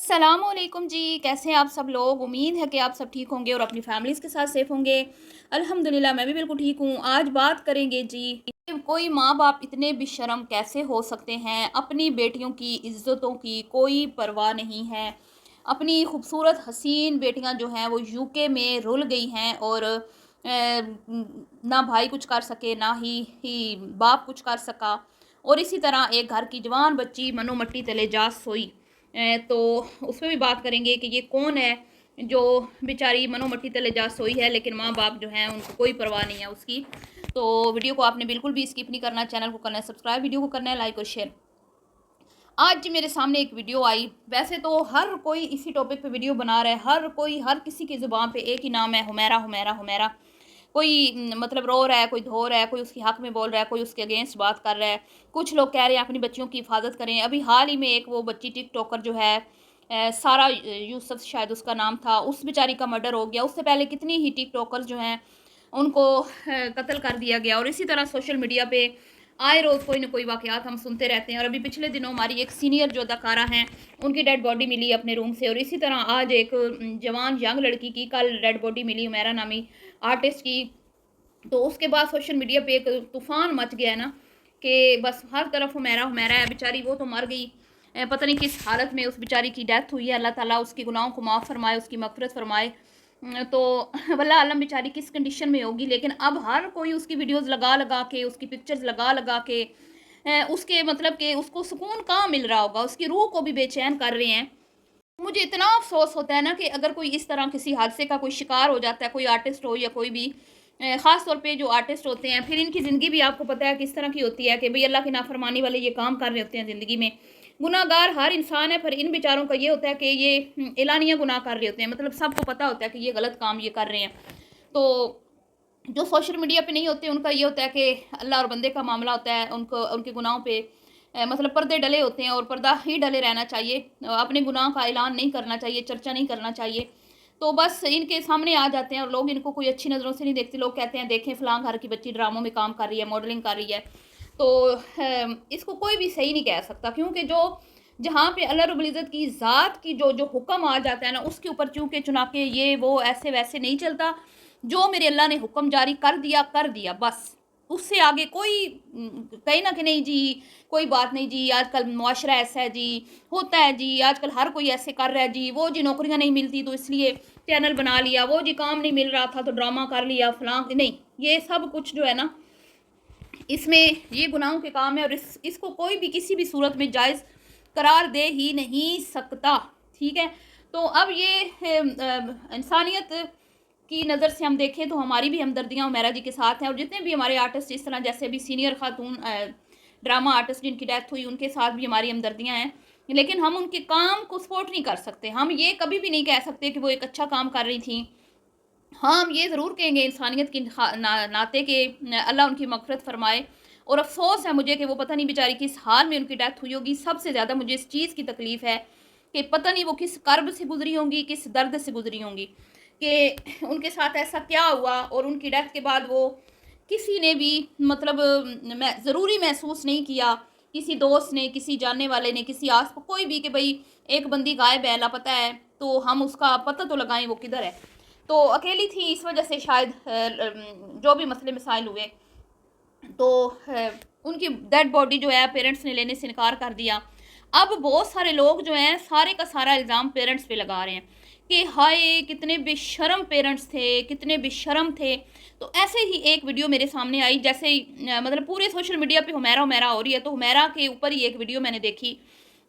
السلام علیکم جی، کیسے ہیں آپ سب لوگ؟ امید ہے کہ آپ سب ٹھیک ہوں گے اور اپنی فیملیز کے ساتھ سیف ہوں گے۔ الحمدللہ میں بھی بالکل ٹھیک ہوں۔ آج بات کریں گے جی، کوئی ماں باپ اتنے بے شرم کیسے ہو سکتے ہیں؟ اپنی بیٹیوں کی عزتوں کی کوئی پرواہ نہیں ہے۔ اپنی خوبصورت حسین بیٹیاں جو ہیں وہ یو کے میں رل گئی ہیں اور نہ بھائی کچھ کر سکے نہ ہی باپ کچھ کر سکا، اور اسی طرح ایک گھر کی جوان بچی منو مٹی تلے جا سوئی۔ تو اس پہ بھی بات کریں گے کہ یہ کون ہے جو بیچاری منو مٹی تلے جا سوئی ہے، لیکن ماں باپ جو ہیں ان کو کوئی پرواہ نہیں ہے اس کی۔ تو ویڈیو کو آپ نے بالکل بھی اسکپ نہیں کرنا، چینل کو کرنا ہے سبسکرائب، ویڈیو کو کرنا ہے لائک اور شیئر۔ آج جی میرے سامنے ایک ویڈیو آئی، ویسے تو ہر کوئی اسی ٹاپک پہ ویڈیو بنا رہا ہے، ہر کسی کی زبان پہ ایک ہی نام ہے، حمیرہ حمیرہ حمیرہ۔ کوئی مطلب رو رہا ہے، کوئی دھو رہا ہے، کوئی اس کی حق میں بول رہا ہے، کوئی اس کے اگینسٹ بات کر رہا ہے۔ کچھ لوگ کہہ رہے ہیں اپنی بچیوں کی حفاظت کریں۔ ابھی حال ہی میں ایک وہ بچی ٹک ٹاکر جو ہے سارا یوسف شاید اس کا نام تھا، اس بیچاری کا مرڈر ہو گیا۔ اس سے پہلے کتنی ہی ٹک ٹاکر جو ہیں ان کو قتل کر دیا گیا، اور اسی طرح سوشل میڈیا پہ آئے روز کوئی نہ کوئی واقعات ہم سنتے رہتے ہیں۔ اور ابھی پچھلے دنوں ہماری ایک سینئر جو اداکارہ ہیں ان کی ڈیڈ باڈی ملی اپنے روم سے، اور اسی طرح آج ایک جوان ینگ لڑکی کی کل ڈیڈ باڈی ملی، حمیرہ نامی آرٹسٹ کی۔ تو اس کے بعد سوشل میڈیا پہ ایک طوفان مچ گیا ہے نا کہ بس ہر طرف حمیرہ حمیرہ ہے۔ بیچاری وہ تو مر گئی، پتہ نہیں کس حالت میں اس بیچاری کی ڈیتھ ہوئی ہے۔ اللہ تعالیٰ اس کی گناہوں کو معاف فرمائے، اس کی مغفرت فرمائے۔ تو واللہ عالم بیچاری کس کنڈیشن میں ہوگی، لیکن اب ہر کوئی اس کی ویڈیوز لگا لگا کے، اس کی پکچرز لگا لگا کے اس کے مطلب کہ اس کو سکون کہاں مل رہا ہوگا، اس کی روح کو بھی بے چین کر رہے ہیں۔ مجھے اتنا افسوس ہوتا ہے نا کہ اگر کوئی اس طرح کسی حادثے کا کوئی شکار ہو جاتا ہے، کوئی آرٹسٹ ہو یا کوئی بھی، خاص طور پہ جو آرٹسٹ ہوتے ہیں، پھر ان کی زندگی بھی آپ کو پتہ ہے کس طرح کی ہوتی ہے کہ بھئی اللہ کی نافرمانی والے یہ کام کر رہے ہوتے ہیں زندگی میں۔ گناہ گار ہر انسان ہے، پھر ان بیچاروں کا یہ ہوتا ہے کہ یہ اعلانیہ گناہ کر رہے ہوتے ہیں، مطلب سب کو پتہ ہوتا ہے کہ یہ غلط کام یہ کر رہے ہیں۔ تو جو سوشل میڈیا پہ نہیں ہوتے ان کا یہ ہوتا ہے کہ اللہ اور بندے کا معاملہ ہوتا ہے، ان کے گناہوں پہ مطلب پردے ڈلے ہوتے ہیں، اور پردہ ہی ڈلے رہنا چاہیے، اپنے گناہ کا اعلان نہیں کرنا چاہیے، چرچا نہیں کرنا چاہیے۔ تو بس ان کے سامنے آ جاتے ہیں اور لوگ ان کو کوئی اچھی نظروں سے نہیں دیکھتے۔ لوگ کہتے ہیں دیکھیں فلاں گھر کی بچی ڈراموں میں کام کر رہی ہے، ماڈلنگ کر رہی ہے۔ تو اس کو کوئی بھی صحیح نہیں کہہ سکتا، کیونکہ جہاں پہ اللہ رب العزت کی ذات کی جو حکم آ جاتا ہے نا، اس کے اوپر چنانکہ یہ وہ ایسے ویسے نہیں چلتا۔ جو میرے اللہ نے حکم جاری کر دیا بس، اس سے آگے کوئی کہیں نہ کہ نہیں جی کوئی بات نہیں جی، آج کل معاشرہ ایسا ہے جی، ہوتا ہے جی، آج کل ہر کوئی ایسے کر رہا ہے جی، وہ جی نوکریاں نہیں ملتی تو اس لیے چینل بنا لیا، وہ جی کام نہیں مل رہا تھا تو ڈرامہ کر لیا فلاں۔ نہیں، یہ سب کچھ جو ہے نا اس میں یہ گناہوں کے کام ہے، اور اس کو کوئی بھی کسی بھی صورت میں جائز قرار دے ہی نہیں سکتا، ٹھیک ہے۔ تو اب یہ انسانیت کی نظر سے ہم دیکھیں تو ہماری بھی ہمدردیاں حمیرہ جی کے ساتھ ہیں، اور جتنے بھی ہمارے آرٹسٹ اس طرح جیسے بھی سینئر خاتون ڈرامہ آرٹسٹ جن کی ڈیتھ ہوئی ان کے ساتھ بھی ہماری ہمدردیاں ہیں، لیکن ہم ان کے کام کو سپورٹ نہیں کر سکتے۔ ہم یہ کبھی بھی نہیں کہہ سکتے کہ وہ ایک اچھا کام کر رہی تھیں۔ ہاں ہم یہ ضرور کہیں گے انسانیت کی ناطے کہ اللہ ان کی مغفرت فرمائے، اور افسوس ہے مجھے کہ وہ پتہ نہیں بیچاری کس حال میں ان کی ڈیتھ ہوئی ہوگی۔ سب سے زیادہ مجھے اس چیز کی تکلیف ہے کہ پتہ نہیں وہ کس کرب سے گزری ہوں گی، کس درد سے گزری ہوں گی، کہ ان کے ساتھ ایسا کیا ہوا، اور ان کی ڈیتھ کے بعد وہ کسی نے بھی مطلب ضروری محسوس نہیں کیا، کسی دوست نے، کسی جاننے والے نے، کسی کوئی بھی کہ بھئی ایک بندی غائب ہے، لاپتہ ہے، تو ہم اس کا پتہ تو لگائیں وہ کدھر ہے۔ تو اکیلی تھی، اس وجہ سے شاید جو بھی مسئلے مسائل ہوئے تو ان کی ڈیڈ باڈی جو ہے پیرنٹس نے لینے سے انکار کر دیا۔ اب بہت سارے لوگ جو ہیں سارے کا سارا الزام پیرنٹس پہ لگا رہے ہیں کہ ہائے کتنے بے شرم پیرنٹس تھے، کتنے بے شرم تھے۔ تو ایسے ہی ایک ویڈیو میرے سامنے آئی، جیسے مطلب پورے سوشل میڈیا پہ حمیرہ حمیرہ ہو رہی ہے، تو حمیرہ کے اوپر ہی ایک ویڈیو میں نے دیکھی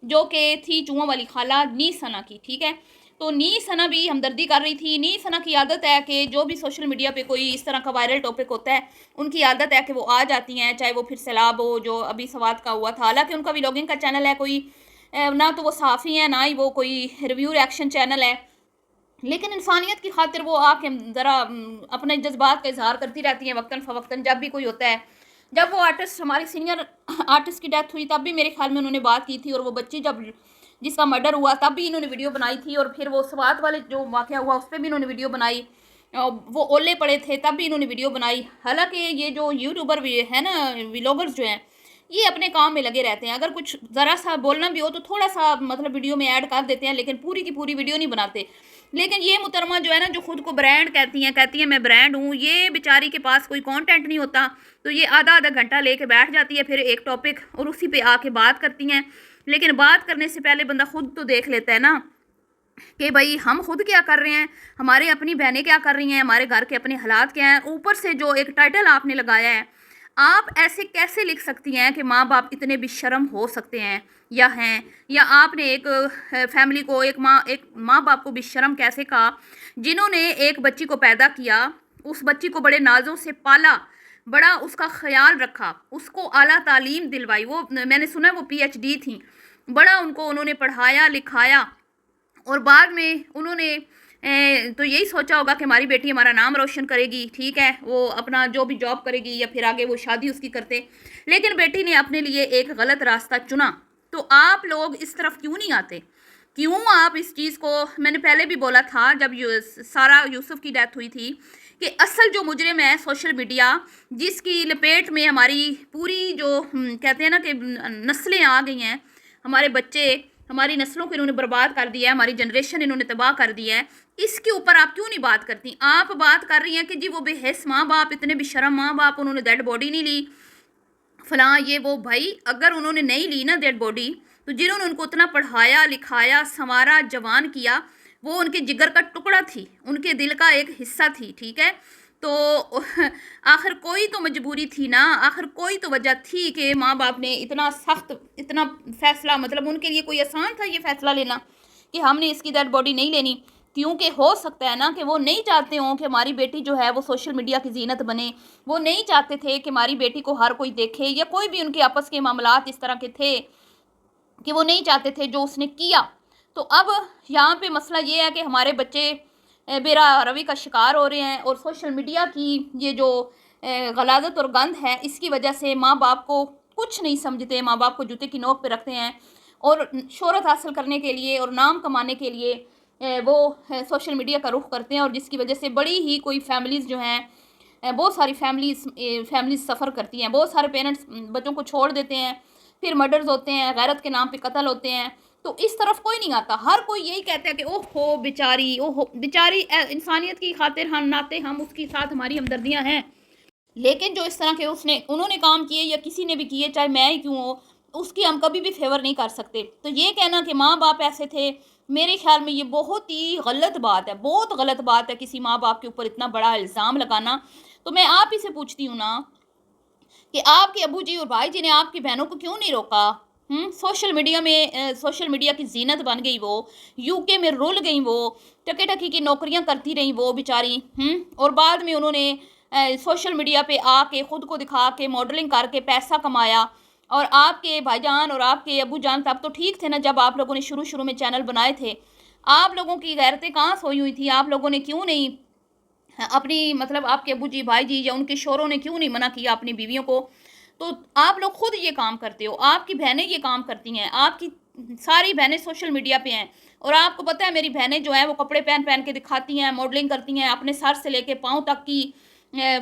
جو کہ تھی چوہوں والی خالہ نی ثنا کی، ٹھیک ہے۔ تو نی ثنا بھی ہمدردی کر رہی تھی۔ نی ثنا کی عادت ہے کہ جو بھی سوشل میڈیا پہ کوئی اس طرح کا وائرل ٹاپک ہوتا ہے، ان کی عادت ہے کہ وہ آ جاتی ہیں، چاہے وہ پھر سیلاب ہو جو ابھی سوات کا ہوا تھا۔ حالانکہ ان کا ولاگنگ کا چینل ہے، کوئی نہ تو وہ صحافی ہیں، نہ ہی وہ کوئی ریویو ریاکشن چینل ہے، لیکن انسانیت کی خاطر وہ آ کے ذرا اپنے جذبات کا اظہار کرتی رہتی ہیں وقتاً فوقتاً جب بھی کوئی ہوتا ہے۔ جب وہ آرٹسٹ ہماری سینئر آرٹسٹ کی ڈیتھ ہوئی تب بھی میرے خیال میں انہوں نے بات کی تھی، اور وہ بچی جب جس کا مرڈر ہوا تب بھی انہوں نے ویڈیو بنائی تھی، اور پھر وہ سوات والے جو واقعہ ہوا اس پہ بھی انہوں نے ویڈیو بنائی، وہ اولے پڑے تھے تب بھی انہوں نے ویڈیو بنائی۔ حالانکہ یہ جو یوٹیوبر ہے نا ولاگرز جو ہیں، یہ اپنے کام میں لگے رہتے ہیں. اگر کچھ ذرا سا بولنا بھی ہو تو تھوڑا سا مطلب ویڈیو میں ایڈ کر دیتے ہیں، لیکن پوری کی پوری ویڈیو نہیں بناتے. لیکن یہ محترمہ جو ہے نا، جو خود کو برانڈ کہتی ہیں میں برانڈ ہوں، یہ بیچاری کے پاس کوئی کانٹینٹ نہیں ہوتا تو یہ آدھا گھنٹہ لے کے بیٹھ جاتی ہے پھر ایک ٹاپک اور اسی پہ آ کے بات کرتی ہیں. لیکن بات کرنے سے پہلے بندہ خود تو دیکھ لیتا ہے نا کہ بھائی ہم خود کیا کر رہے ہیں، ہمارے اپنی بہنیں کیا کر رہی ہیں، ہمارے گھر کے اپنے حالات کیا ہیں. اوپر سے جو ایک ٹائٹل آپ نے لگایا ہے، آپ ایسے کیسے لکھ سکتی ہیں کہ ماں باپ اتنے بے شرم ہو سکتے ہیں یا ہیں، یا آپ نے ایک فیملی کو ایک ماں باپ کو بے شرم کیسے کہا، جنہوں نے ایک بچی کو پیدا کیا، اس بچی کو بڑے نازوں سے پالا، بڑا اس کا خیال رکھا، اس کو اعلیٰ تعلیم دلوائی. وہ میں نے سنا وہ PhD تھیں، بڑا انہوں نے پڑھایا لکھایا، اور بعد میں انہوں نے تو یہی سوچا ہوگا کہ ہماری بیٹی ہمارا نام روشن کرے گی، ٹھیک ہے، وہ اپنا جو بھی جاب کرے گی یا پھر آگے وہ شادی اس کی کرتے. لیکن بیٹی نے اپنے لیے ایک غلط راستہ چنا. تو آپ لوگ اس طرف کیوں نہیں آتے؟ کیوں آپ اس چیز کو، میں نے پہلے بھی بولا تھا جب سارا یوسف کی ڈیتھ ہوئی تھی، کہ اصل جو مجرم ہے سوشل میڈیا، جس کی لپیٹ میں ہماری پوری جو کہتے ہیں نا کہ نسلیں آ گئی ہیں، ہمارے بچے، ہماری نسلوں کو انہوں نے برباد کر دیا ہے، ہماری جنریشن انہوں نے تباہ کر دیا ہے. اس کے اوپر آپ کیوں نہیں بات کرتی؟ آپ بات کر رہی ہیں کہ جی وہ بے حس ماں باپ، اتنے بے شرم ماں باپ، انہوں نے ڈیڈ باڈی نہیں لی فلاں یہ وہ. بھائی اگر انہوں نے نہیں لی نا ڈیڈ باڈی، تو جنہوں نے ان کو اتنا پڑھایا لکھایا سنوارا جوان کیا، وہ ان کے جگر کا ٹکڑا تھی، ان کے دل کا ایک حصہ تھی، ٹھیک ہے. تو آخر کوئی تو مجبوری تھی نا، آخر کوئی تو وجہ تھی کہ ماں باپ نے اتنا سخت اتنا فیصلہ، مطلب ان کے لیے کوئی آسان تھا یہ فیصلہ لینا کہ ہم نے اس کی ڈیڈ باڈی نہیں لینی؟ کیونکہ ہو سکتا ہے نا کہ وہ نہیں چاہتے ہوں کہ ہماری بیٹی جو ہے وہ سوشل میڈیا کی زینت بنے. وہ نہیں چاہتے تھے کہ ہماری بیٹی کو ہر کوئی دیکھے، یا کوئی بھی ان کے آپس کے معاملات اس طرح کے تھے کہ وہ نہیں چاہتے تھے جو اس نے کیا. تو اب یہاں پہ مسئلہ یہ ہے کہ ہمارے بچے بیرا روی کا شکار ہو رہے ہیں، اور سوشل میڈیا کی یہ جو غلاظت اور گند ہے، اس کی وجہ سے ماں باپ کو کچھ نہیں سمجھتے، ماں باپ کو جوتے کی نوک پہ رکھتے ہیں، اور شہرت حاصل کرنے کے لیے اور نام کمانے کے لیے وہ سوشل میڈیا کا رخ کرتے ہیں. اور جس کی وجہ سے بڑی ہی کوئی فیملیز جو ہیں، بہت ساری فیملیز سفر کرتی ہیں، بہت سارے پیرنٹس بچوں کو چھوڑ دیتے ہیں، پھر مرڈرز ہوتے ہیں، غیرت کے نام پہ قتل ہوتے ہیں. تو اس طرف کوئی نہیں آتا، ہر کوئی یہی کہتا ہے کہ اوہ ہو بیچاری، اوہ ہو بیچاری، انسانیت کی خاطر ہم ناتے ہم اس کے ساتھ ہماری ہمدردیاں ہیں. لیکن جو اس طرح کے انہوں نے کام کیے یا کسی نے بھی کیے، چاہے میں ہی کیوں ہو، اس کی ہم کبھی بھی فیور نہیں کر سکتے. تو یہ کہنا کہ ماں باپ ایسے تھے، میرے خیال میں یہ بہت ہی غلط بات ہے، بہت غلط بات ہے کسی ماں باپ کے اوپر اتنا بڑا الزام لگانا. تو میں آپ ہی سے پوچھتی ہوں نا کہ آپ کے ابو جی اور بھائی جی نے آپ کی بہنوں کو کیوں نہیں روکا؟ سوشل میڈیا میں سوشل میڈیا کی زینت بن گئی، وہ UK میں رول گئیں، وہ ٹکی ٹکی کی نوکریاں کرتی رہیں وہ بیچاری، اور بعد میں انہوں نے سوشل میڈیا پہ آ کے خود کو دکھا کے ماڈلنگ کر کے پیسہ کمایا. اور آپ کے بھائی جان اور آپ کے ابو جان تب تو ٹھیک تھے نا، جب آپ لوگوں نے شروع میں چینل بنائے تھے. آپ لوگوں کی غیرتیں کہاں سوئی ہوئی تھی؟ آپ لوگوں نے کیوں نہیں اپنی، مطلب آپ کے ابو جی بھائی جی یا ان کے شوہروں نے کیوں نہیں منع کیا اپنی بیویوں کو؟ تو آپ لوگ خود یہ کام کرتے ہو، آپ کی بہنیں یہ کام کرتی ہیں، آپ کی ساری بہنیں سوشل میڈیا پہ ہیں. اور آپ کو پتہ ہے میری بہنیں جو ہیں وہ کپڑے پہن کے دکھاتی ہیں، ماڈلنگ کرتی ہیں، اپنے سر سے لے کے پاؤں تک کی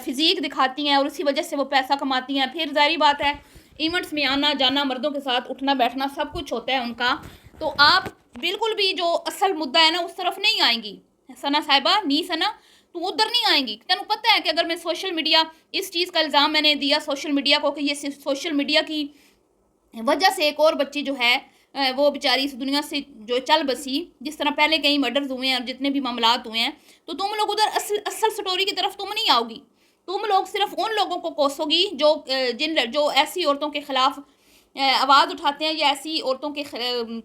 فزیک دکھاتی ہیں، اور اسی وجہ سے وہ پیسہ کماتی ہیں. پھر ظاہری بات ہے ایونٹس میں آنا جانا، مردوں کے ساتھ اٹھنا بیٹھنا سب کچھ ہوتا ہے ان کا. تو آپ بالکل بھی جو اصل مدعا ہے نا اس طرف نہیں آئیں گی ثنا صاحبہ، نہیں ثنا تو ادھر نہیں آئیں گی. تینوں پتہ ہے کہ اگر میں سوشل میڈیا، اس چیز کا الزام میں نے دیا سوشل میڈیا کو کہ یہ صرف سوشل میڈیا کی وجہ سے ایک اور بچی جو ہے وہ بیچاری اس دنیا سے جو چل بسی، جس طرح پہلے کئی مرڈرز ہوئے ہیں اور جتنے بھی معاملات ہوئے ہیں، تو تم لوگ ادھر اصل سٹوری کی طرف تم نہیں آؤ گی. تم لوگ صرف ان لوگوں کو کوسو گی جو ایسی عورتوں کے خلاف آواز اٹھاتے ہیں، یا ایسی عورتوں کے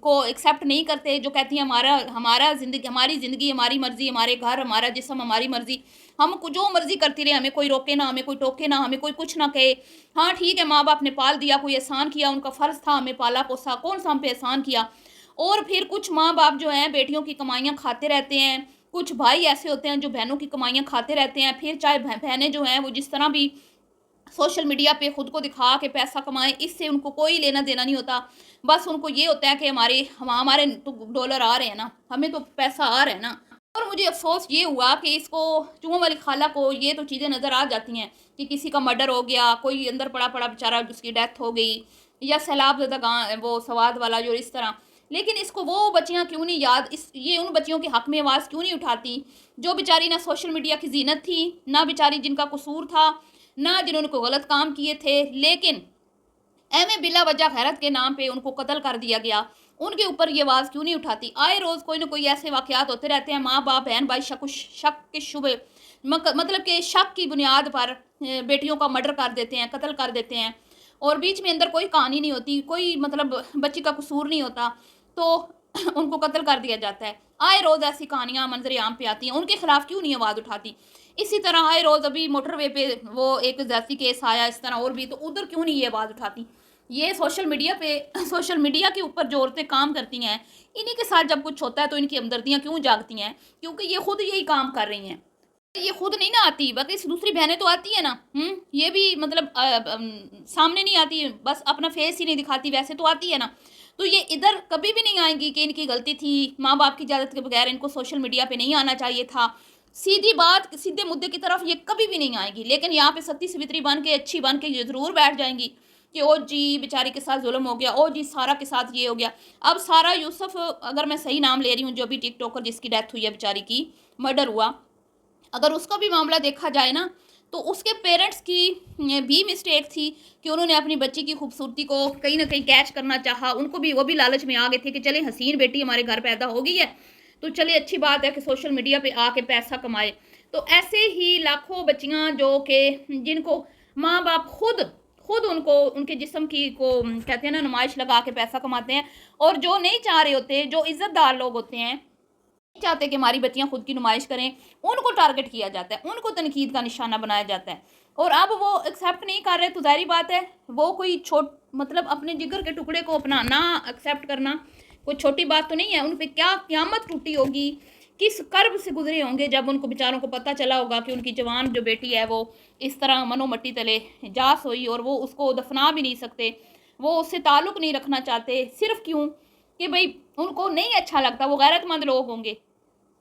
کو ایکسیپٹ نہیں کرتے، جو کہتی ہیں ہماری زندگی ہماری مرضی، ہمارے گھر ہمارا جسم ہماری مرضی، ہم جو مرضی کرتی رہے، ہمیں کوئی روکے نہ، ہمیں کوئی ٹوکے نہ، ہمیں کوئی کچھ نہ کہے. ہاں ٹھیک ہے، ماں باپ نے پال دیا، کوئی احسان کیا، ان کا فرض تھا ہمیں پالا پوسا، کون سا ہم پہ احسان کیا. اور پھر کچھ ماں باپ جو ہیں بیٹیوں کی کمائیاں کھاتے رہتے ہیں، کچھ بھائی ایسے ہوتے ہیں جو بہنوں کی کمائیاں کھاتے رہتے ہیں. پھر چاہے بہنیں جو ہیں وہ جس طرح بھی سوشل میڈیا پہ خود کو دکھا کے پیسہ کمائیں، اس سے ان کو کوئی لینا دینا نہیں ہوتا. بس ان کو یہ ہوتا ہے کہ ہمارے تو ڈالر آ رہے ہیں نا، ہمیں تو پیسہ آ رہا ہے نا. اور مجھے افسوس یہ ہوا کہ اس کو چوہوں والی خالہ کو یہ تو چیزیں نظر آ جاتی ہیں کہ کسی کا مرڈر ہو گیا، کوئی اندر پڑا پڑا بیچارہ جس کی ڈیتھ ہو گئی، یا سیلاب زدہ گاؤں وہ سوات والا جو اس طرح، لیکن اس کو وہ بچیاں کیوں نہیں یاد، یہ ان بچیوں کے حق میں آواز کیوں نہیں اٹھاتی جو بیچاری نہ سوشل میڈیا کی زینت تھی، نہ بیچاری جن کا قصور تھا، نہ جنہوں نے کوئی غلط کام کیے تھے، لیکن ایویں بلا وجہ غیرت کے نام پہ ان کو قتل کر دیا گیا، ان کے اوپر یہ آواز کیوں نہیں اٹھاتی؟ آئے روز کوئی نہ کوئی ایسے واقعات ہوتے رہتے ہیں، ماں باپ بہن بھائی شک کے شبے مطلب کہ شک کی بنیاد پر بیٹیوں کا مرڈر کر دیتے ہیں، قتل کر دیتے ہیں، اور بیچ میں اندر کوئی کہانی نہیں ہوتی، کوئی مطلب بچی کا قصور نہیں ہوتا، تو ان کو قتل کر دیا جاتا ہے۔ آئے روز ایسی کہانیاں منظر عام پہ آتی ہیں، ان کے خلاف کیوں نہیں آواز اٹھاتی؟ اسی طرح آئے روز ابھی موٹر وے پہ وہ ایک زیادتی کیس آیا، اس طرح اور بھی، تو ادھر کیوں نہیں یہ آواز اٹھاتی؟ یہ سوشل میڈیا کے اوپر جو عورتیں کام کرتی ہیں، انہی کے ساتھ جب کچھ ہوتا ہے تو ان کی ہمدردیاں کیوں جاگتی ہیں؟ کیونکہ یہ خود یہی کام کر رہی ہیں، یہ خود نہیں نہ آتی، باقی دوسری بہنیں تو آتی ہیں نا، یہ بھی مطلب سامنے نہیں آتی، بس اپنا فیس ہی نہیں دکھاتی، ویسے تو آتی ہے نا، تو یہ ادھر کبھی بھی نہیں آئیں گی کہ ان کی غلطی تھی، ماں باپ کی اجازت کے بغیر ان کو سوشل میڈیا پہ نہیں آنا چاہیے تھا، سیدھی بات سیدھے مدے کی طرف یہ کبھی بھی نہیں آئیں گی، لیکن یہاں پہ ستی سوتری بن کے اچھی بن کے یہ ضرور بیٹھ جائیں گی کہ او جی بیچاری کے ساتھ ظلم ہو گیا، او جی سارا کے ساتھ یہ ہو گیا۔ اب سارا یوسف، اگر میں صحیح نام لے رہی ہوں، جو بھی ٹک ٹاکر جس کی ڈیتھ ہوئی ہے بیچاری کی، مرڈر ہوا، اگر اس کا بھی معاملہ دیکھا جائے نا، تو اس کے پیرنٹس کی بھی مسٹیک تھی کہ انہوں نے اپنی بچی کی خوبصورتی کو کہیں نہ کہیں کیچ کرنا چاہا، ان کو بھی وہ بھی لالچ میں آ گئے تھے کہ چلے حسین بیٹی ہمارے گھر پیدا ہو گئی ہے تو چلے اچھی بات ہے کہ سوشل میڈیا پہ آ کے پیسہ کمائے۔ تو ایسے ہی لاکھوں بچیاں جو کہ جن کو ماں باپ خود ان کو ان کے جسم کی کو کہتے ہیں نا نمائش لگا کے پیسہ کماتے ہیں، اور جو نہیں چاہ رہے ہوتے، جو عزت دار لوگ ہوتے ہیں نہیں چاہتے کہ ہماری بچیاں خود کی نمائش کریں، ان کو ٹارگٹ کیا جاتا ہے، ان کو تنقید کا نشانہ بنایا جاتا ہے، اور اب وہ ایکسیپٹ نہیں کر رہے تو ظاہری بات ہے وہ کوئی مطلب اپنے جگر کے ٹکڑے کو اپنا نہ ایکسیپٹ کرنا کوئی چھوٹی بات تو نہیں ہے، ان پہ کیا قیامت ٹوٹی ہوگی، کس کرب سے گزرے ہوں گے جب ان کو بیچاروں کو پتہ چلا ہوگا کہ ان کی جوان جو بیٹی ہے وہ اس طرح منو مٹی تلے جا سوئی، اور وہ اس کو دفنا بھی نہیں سکتے، وہ اس سے تعلق نہیں رکھنا چاہتے، صرف کیوں کہ بھئی ان کو نہیں اچھا لگتا، وہ غیرت مند لوگ ہوں گے،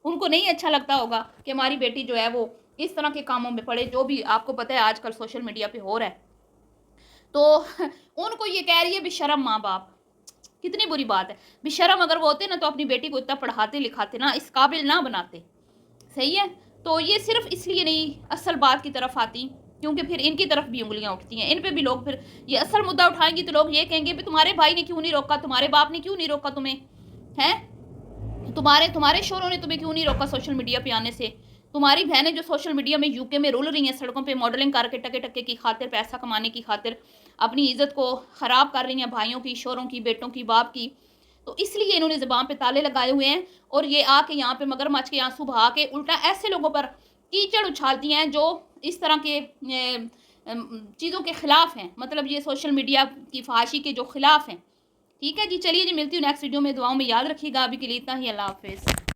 ان کو نہیں اچھا لگتا ہوگا کہ ہماری بیٹی جو ہے وہ اس طرح کے کاموں میں پڑے، جو بھی آپ کو پتہ ہے آج کل سوشل میڈیا پہ ہو رہا ہے، تو ان کو یہ کہہ رہی ہے بے شرم ماں باپ، کتنی بری بات ہے۔ بے شرم اگر وہ ہوتے نا تو اپنی بیٹی کو اتنا پڑھاتے لکھاتے نا، اس قابل نہ بناتے، صحیح ہے؟ تو یہ صرف اس لیے نہیں اصل بات کی طرف آتی کیونکہ پھر ان کی طرف بھی انگلیاں اٹھتی ہیں، ان پہ بھی لوگ پھر یہ اصل مدعا اٹھائیں گی تو لوگ یہ کہیں گے کہ تمہارے بھائی نے کیوں نہیں روکا، تمہارے باپ نے کیوں نہیں روکا تمہیں، ہیں تمہارے شوہروں نے تمہیں کیوں نہیں روکا سوشل میڈیا پہ آنے سے، تمہاری بہنیں جو سوشل میڈیا میں یو کے میں رول رہی ہیں، سڑکوں پہ ماڈلنگ کر کے ٹکے ٹکے کی خاطر، پیسہ کمانے کی خاطر اپنی عزت کو خراب کر رہی ہیں، بھائیوں کی، شوہروں کی، بیٹوں کی، باپ کی، تو اس لیے انہوں نے زبان پہ تالے لگائے ہوئے ہیں، اور یہ آ کے یہاں پہ مگرمچھ کے آنسو بہا کے الٹا ایسے لوگوں پر کیچڑ اچھالتی ہیں جو اس طرح کے چیزوں کے خلاف ہیں، مطلب یہ سوشل میڈیا کی فحاشی کے جو خلاف ہیں۔ ٹھیک ہے جی، چلیے جی، ملتی ہوں نیکسٹ ویڈیو میں، دعاؤں میں یاد رکھیے گا، ابھی کے لیے اتنا ہی، اللہ حافظ۔